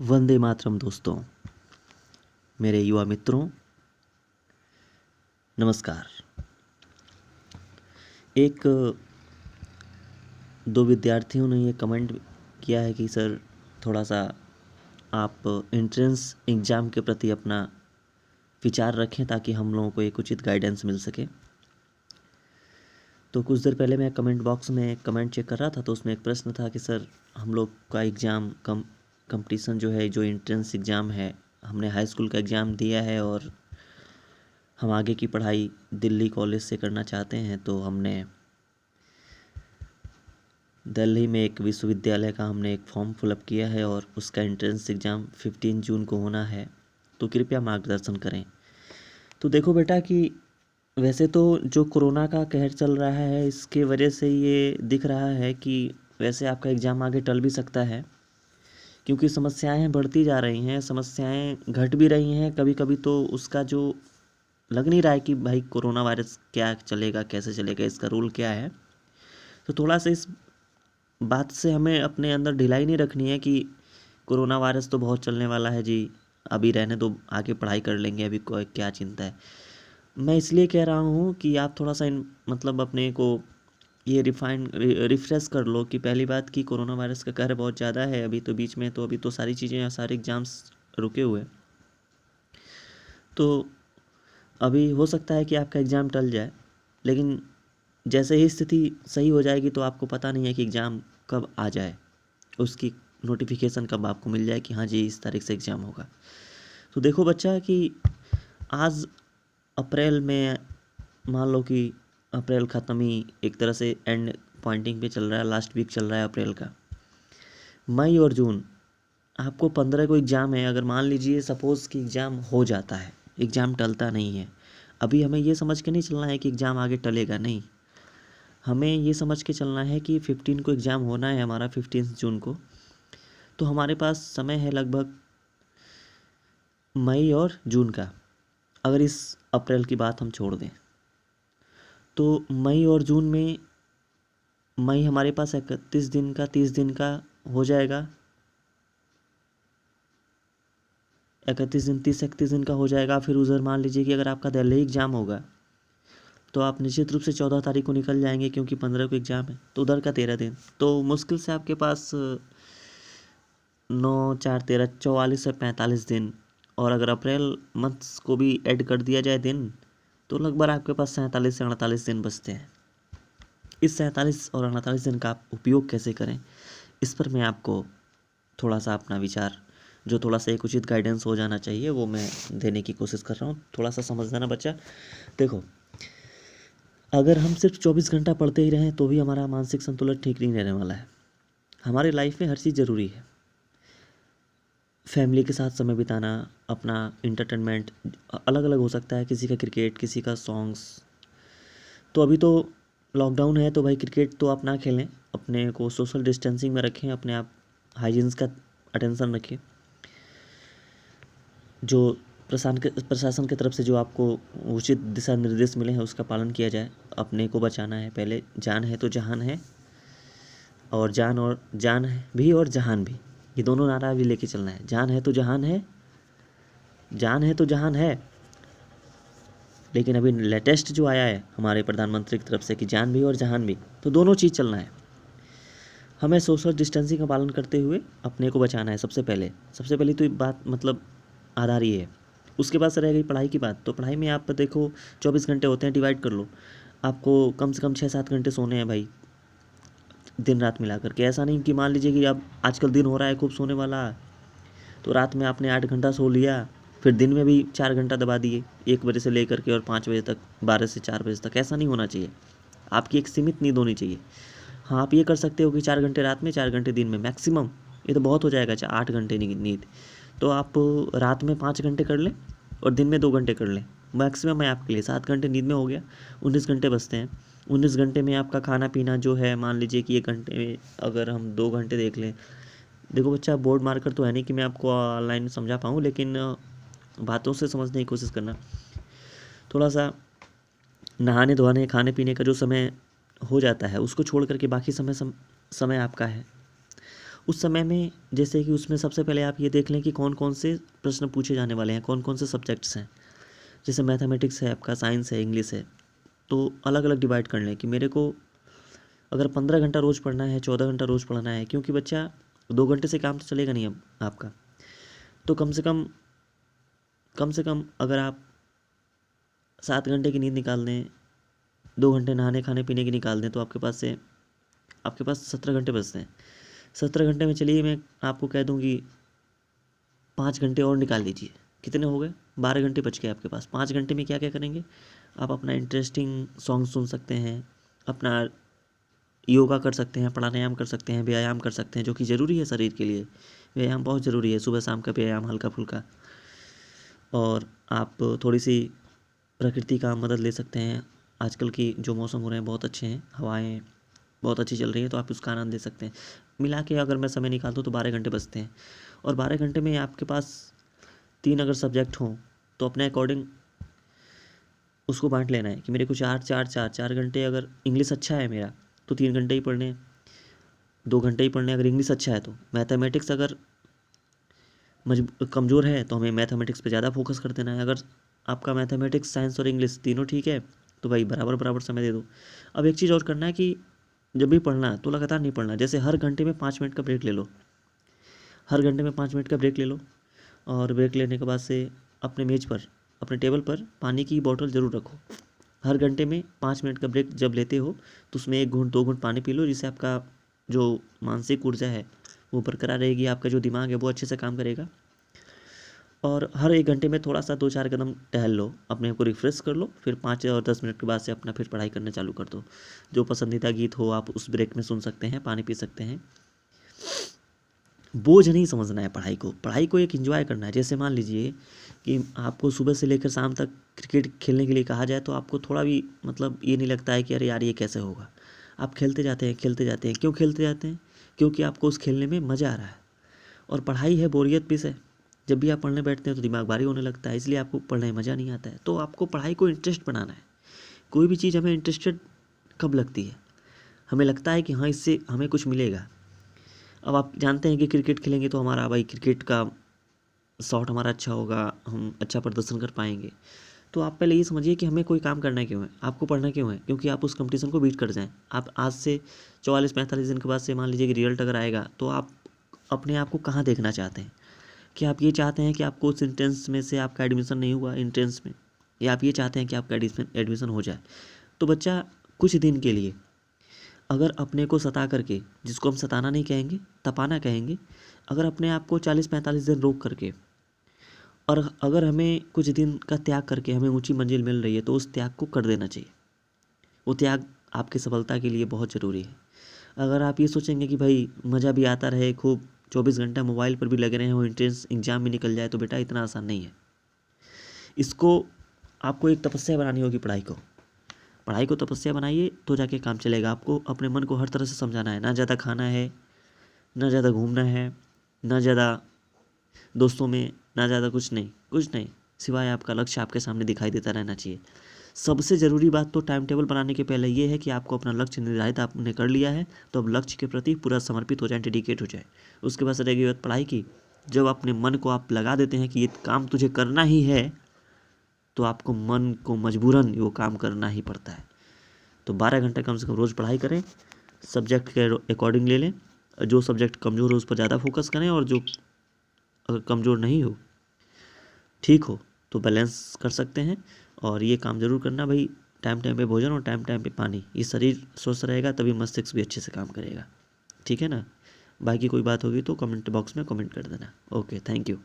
वंदे मातरम दोस्तों, मेरे युवा मित्रों, नमस्कार। एक दो विद्यार्थियों ने ये कमेंट किया है कि सर थोड़ा सा आप एंट्रेंस एग्ज़ाम के प्रति अपना विचार रखें ताकि हम लोगों को एक उचित गाइडेंस मिल सके। तो कुछ देर पहले मैं कमेंट बॉक्स में कमेंट चेक कर रहा था, तो उसमें एक प्रश्न था कि सर हम लोग का एग्ज़ाम कंपटीशन जो है, जो एंट्रेंस एग्ज़ाम है, हमने हाई स्कूल का एग्ज़ाम दिया है और हम आगे की पढ़ाई दिल्ली कॉलेज से करना चाहते हैं। तो हमने दिल्ली में एक विश्वविद्यालय का हमने एक फॉर्म फिलअप किया है और उसका एंट्रेंस एग्ज़ाम 15 जून को होना है, तो कृपया मार्गदर्शन करें। तो देखो बेटा कि वैसे तो जो कोरोना का कहर चल रहा है, इसके वजह से ये दिख रहा है कि वैसे आपका एग्ज़ाम आगे टल भी सकता है, क्योंकि समस्याएं बढ़ती जा रही हैं, समस्याएं घट भी रही हैं। कभी कभी तो उसका जो लग नहीं रहा है कि भाई कोरोना वायरस क्या चलेगा, कैसे चलेगा, इसका रूल क्या है। तो थोड़ा सा इस बात से हमें अपने अंदर ढिलाई नहीं रखनी है कि कोरोना वायरस तो बहुत चलने वाला है जी, अभी रहने दो, आगे पढ़ाई कर लेंगे, अभी कोई क्या चिंता है। मैं इसलिए कह रहा हूँ कि आप थोड़ा सा मतलब अपने को ये रिफ्रेश कर लो कि पहली बात कि कोरोना वायरस का कहर बहुत ज़्यादा है अभी तो बीच में, तो अभी तो सारी चीज़ें, सारे एग्ज़ाम्स रुके हुए। तो अभी हो सकता है कि आपका एग्ज़ाम टल जाए, लेकिन जैसे ही स्थिति सही हो जाएगी तो आपको पता नहीं है कि एग्ज़ाम कब आ जाए, उसकी नोटिफिकेशन कब आपको मिल जाए कि हाँ जी इस तारीख से एग्ज़ाम होगा। तो देखो बच्चा कि आज अप्रैल में, मान लो कि अप्रैल ख़त्म ही एक तरह से एंड पॉइंटिंग पे चल रहा है, लास्ट वीक चल रहा है अप्रैल का। मई और जून आपको 15 को एग्ज़ाम है। अगर मान लीजिए सपोज़ कि एग्ज़ाम हो जाता है, एग्ज़ाम टलता नहीं है, अभी हमें ये समझ के नहीं चलना है कि एग्ज़ाम आगे टलेगा, नहीं। हमें ये समझ के चलना है कि 15 को एग्ज़ाम होना है हमारा, 15 जून को। तो हमारे पास समय है लगभग मई और जून का। अगर इस अप्रैल की बात हम छोड़ दें तो मई और जून में, मई हमारे पास 31 दिन का, 30 दिन का हो जाएगा, 31 दिन, 30-31 दिन का हो जाएगा। फिर उधर मान लीजिए कि अगर आपका दिल्ली एग्ज़ाम होगा तो आप निश्चित रूप से 14 तारीख को निकल जाएंगे, क्योंकि 15 को एग्ज़ाम है, तो उधर का 13 दिन, तो मुश्किल से आपके पास 9 4 13 44 से 45 दिन। और अगर अप्रैल मंथ्स को भी ऐड कर दिया जाए दिन, तो लगभग आपके पास 47 से 48 दिन बचते हैं। इस 47 और 48 दिन का आप उपयोग कैसे करें, इस पर मैं आपको थोड़ा सा अपना विचार, जो थोड़ा सा एक उचित गाइडेंस हो जाना चाहिए, वो मैं देने की कोशिश कर रहा हूँ। थोड़ा सा समझना ना बच्चा। देखो, अगर हम सिर्फ 24 घंटा पढ़ते ही रहें तो भी हमारा मानसिक संतुलन ठीक नहीं रहने वाला है। हमारी लाइफ में हर चीज़ ज़रूरी है। फैमिली के साथ समय बिताना, अपना इंटरटेनमेंट अलग अलग हो सकता है, किसी का क्रिकेट, किसी का सॉन्ग्स। तो अभी तो लॉकडाउन है, तो भाई क्रिकेट तो आप ना खेलें, अपने को सोशल डिस्टेंसिंग में रखें, अपने आप हाइजीन्स का अटेंशन रखें। जो प्रशासन की तरफ से जो आपको उचित दिशा निर्देश मिले हैं उसका पालन किया जाए। अपने को बचाना है पहले, जान है तो जहान है, और जान है भी और जहान भी, ये दोनों नारा भी लेके चलना है। जान है तो जहान है, जान है तो जहान है। लेकिन अभी लेटेस्ट जो आया है हमारे प्रधानमंत्री की तरफ से कि जान भी और जहान भी, तो दोनों चीज़ चलना है। हमें सोशल डिस्टेंसिंग का पालन करते हुए अपने को बचाना है सबसे पहले तो ये बात, मतलब आधार ये है। उसके बाद से रह गई पढ़ाई की बात, तो पढ़ाई में आप देखो 24 घंटे होते हैं, डिवाइड कर लो, आपको कम से कम 6-7 घंटे सोने हैं भाई, दिन रात मिला करके। ऐसा नहीं कि मान लीजिए कि अब आजकल दिन हो रहा है खूब सोने वाला, तो रात में आपने 8 घंटा सो लिया, फिर दिन में भी 4 घंटा दबा दिए, 1 बजे से लेकर के और 5 बजे तक, 12 से 4 बजे तक। ऐसा नहीं होना चाहिए, आपकी एक सीमित नींद होनी चाहिए। हाँ, आप ये कर सकते हो कि 4 घंटे रात में, 4 घंटे दिन में मैक्सिमम, ये तो बहुत हो जाएगा 8 घंटे नींद। तो आप रात में 5 घंटे कर लें और दिन में 2 घंटे कर लें, मैक्सिमम है आपके लिए। 7 घंटे नींद में हो गया, 19 घंटे बचते हैं। 19 घंटे में आपका खाना पीना जो है, मान लीजिए कि 1 घंटे में अगर हम 2 घंटे देख लें। देखो बच्चा, बोर्ड मार्कर तो है नहीं कि मैं आपको ऑनलाइन समझा पाऊँ, लेकिन बातों से समझने की कोशिश करना। थोड़ा सा नहाने धोने, खाने पीने का जो समय हो जाता है, उसको छोड़ करके बाकी समय आपका है। उस समय में जैसे कि उसमें सबसे पहले आप ये देख लें कि कौन कौन से प्रश्न पूछे जाने वाले हैं, कौन कौन से सब्जेक्ट्स हैं। जैसे मैथमेटिक्स है आपका, साइंस है, इंग्लिश है, तो अलग अलग डिवाइड कर लें कि मेरे को अगर 15 घंटा रोज़ पढ़ना है, 14 घंटा रोज़ पढ़ना है, क्योंकि बच्चा 2 घंटे से काम तो चलेगा नहीं अब आपका। तो कम से कम अगर आप 7 घंटे की नींद निकाल दें, 2 घंटे नहाने खाने पीने की निकाल दें, तो आपके पास 17 घंटे बचते हैं। 17 घंटे में चलिए मैं आपको कह दूँ कि 5 घंटे और निकाल लीजिए, कितने हो गए? 12 घंटे बच गए आपके पास। 5 घंटे में क्या क्या करेंगे? आप अपना इंटरेस्टिंग सॉन्ग सुन सकते हैं, अपना योगा कर सकते हैं, प्राणायाम कर सकते हैं, व्यायाम कर सकते हैं, जो कि ज़रूरी है शरीर के लिए। व्यायाम बहुत ज़रूरी है, सुबह शाम का व्यायाम हल्का फुल्का। और आप थोड़ी सी प्रकृति का मदद ले सकते हैं। आजकल की जो मौसम हो रहे हैं बहुत अच्छे हैं, हवाएं बहुत अच्छी चल रही है, तो आप उसका आनंद ले सकते हैं। मिला के अगर मैं समय निकाल दूँ तो 12 घंटे बचते हैं। और 12 घंटे में आपके पास 3 अगर सब्जेक्ट हों तो अपने अकॉर्डिंग उसको बांट लेना है कि मेरे को 4 घंटे, अगर इंग्लिश अच्छा है मेरा तो 3 घंटे ही पढ़ने, 2 घंटे ही पढ़ने अगर इंग्लिश अच्छा है तो। मैथमेटिक्स अगर कमज़ोर है तो हमें मैथमेटिक्स पे ज़्यादा फोकस कर देना है। अगर आपका मैथमेटिक्स, साइंस और इंग्लिश तीनों ठीक है तो भाई बराबर बराबर समय दे दो। अब एक चीज़ और करना है कि जब भी पढ़ना तो लगातार नहीं पढ़ना। जैसे हर घंटे में 5 मिनट का ब्रेक ले लो, हर घंटे में 5 मिनट का ब्रेक ले लो। और ब्रेक लेने के बाद से अपने मेज पर, अपने टेबल पर पानी की बोतल ज़रूर रखो। हर घंटे में 5 मिनट का ब्रेक जब लेते हो तो उसमें 1 घूंट 2 घूंट पानी पी लो, जिससे आपका जो मानसिक ऊर्जा है वो बरकरार रहेगी, आपका जो दिमाग है वो अच्छे से काम करेगा। और हर 1 घंटे में थोड़ा सा 2-4 कदम टहल लो, अपने आप को रिफ़्रेश कर लो, फिर 5 और 10 मिनट के बाद से अपना फिर पढ़ाई करना चालू कर दो। जो पसंदीदा गीत हो आप उस ब्रेक में सुन सकते हैं, पानी पी सकते हैं। बोझ नहीं समझना है पढ़ाई को एक एंजॉय करना है। जैसे मान लीजिए कि आपको सुबह से लेकर शाम तक क्रिकेट खेलने के लिए कहा जाए तो आपको थोड़ा भी मतलब ये नहीं लगता है कि अरे यार ये कैसे होगा। आप खेलते जाते हैं। क्यों खेलते जाते हैं? क्योंकि आपको उस खेलने में मज़ा आ रहा है। और पढ़ाई है बोरियत विषय, जब भी आप पढ़ने बैठते हैं तो दिमाग भारी होने लगता है, इसलिए आपको पढ़ने में मज़ा नहीं आता है। तो आपको पढ़ाई को इंटरेस्ट बनाना है। कोई भी चीज़ हमें इंटरेस्टेड कब लगती है? हमें लगता है कि हाँ इससे हमें कुछ मिलेगा। अब आप जानते हैं कि क्रिकेट खेलेंगे तो हमारा भाई क्रिकेट का शॉट हमारा अच्छा होगा, हम अच्छा प्रदर्शन कर पाएंगे। तो आप पहले ये समझिए कि हमें कोई काम करना क्यों है, आपको पढ़ना क्यों है? क्योंकि आप उस कंपटीशन को बीट कर जाएं। आप आज से 44-45 दिन के बाद से मान लीजिए कि रिजल्ट अगर आएगा तो आप अपने आप को कहाँ देखना चाहते हैं? कि आप ये चाहते हैं कि आपको उस एंट्रेंस में से आपका एडमिशन नहीं हुआ एंट्रेंस में, या आप ये चाहते हैं कि आपका एडमिशन हो जाए? तो बच्चा कुछ दिन के लिए अगर अपने को सता करके, जिसको हम सताना नहीं कहेंगे, तपाना कहेंगे, अगर अपने आप को 40-45 दिन रोक करके, और अगर हमें कुछ दिन का त्याग करके हमें ऊंची मंजिल मिल रही है तो उस त्याग को कर देना चाहिए। वो त्याग आपकी सफलता के लिए बहुत ज़रूरी है। अगर आप ये सोचेंगे कि भाई मज़ा भी आता रहे, खूब 24 घंटा मोबाइल पर भी लगे रहे हो, एंट्रेंस एग्ज़ाम भी निकल जाए, तो बेटा इतना आसान नहीं है। इसको आपको एक तपस्या बनानी होगी। पढ़ाई को तपस्या बनाइए तो जाके काम चलेगा। आपको अपने मन को हर तरह से समझाना है, ना ज़्यादा खाना है, ना ज़्यादा घूमना है, ना ज़्यादा दोस्तों में, ना ज़्यादा कुछ नहीं, सिवाय आपका लक्ष्य आपके सामने दिखाई देता रहना चाहिए। सबसे ज़रूरी बात तो टाइम टेबल बनाने के पहले ये है कि आपको अपना लक्ष्य निर्धारित आपने कर लिया है, तो अब लक्ष्य के प्रति पूरा समर्पित हो जाए, डेडिकेट हो जाए। उसके बाद रहेगी बात पढ़ाई की। जब अपने मन को आप लगा देते हैं कि ये काम तुझे करना ही है, तो आपको मन को मजबूरन वो काम करना ही पड़ता है। तो 12 घंटे कम से कम रोज़ पढ़ाई करें, सब्जेक्ट के अकॉर्डिंग ले लें। जो सब्जेक्ट कमज़ोर हो उस पर ज़्यादा फोकस करें, और जो अगर कमज़ोर नहीं हो, ठीक हो, तो बैलेंस कर सकते हैं। और ये काम ज़रूर करना भाई, टाइम टाइम पे भोजन और टाइम टाइम पे पानी। ये शरीर स्वस्थ रहेगा तभी मस्तिष्क भी अच्छे से काम करेगा। ठीक है ना? बाकी कोई बात होगी तो कमेंट बॉक्स में कमेंट कर देना। Okay, thank you.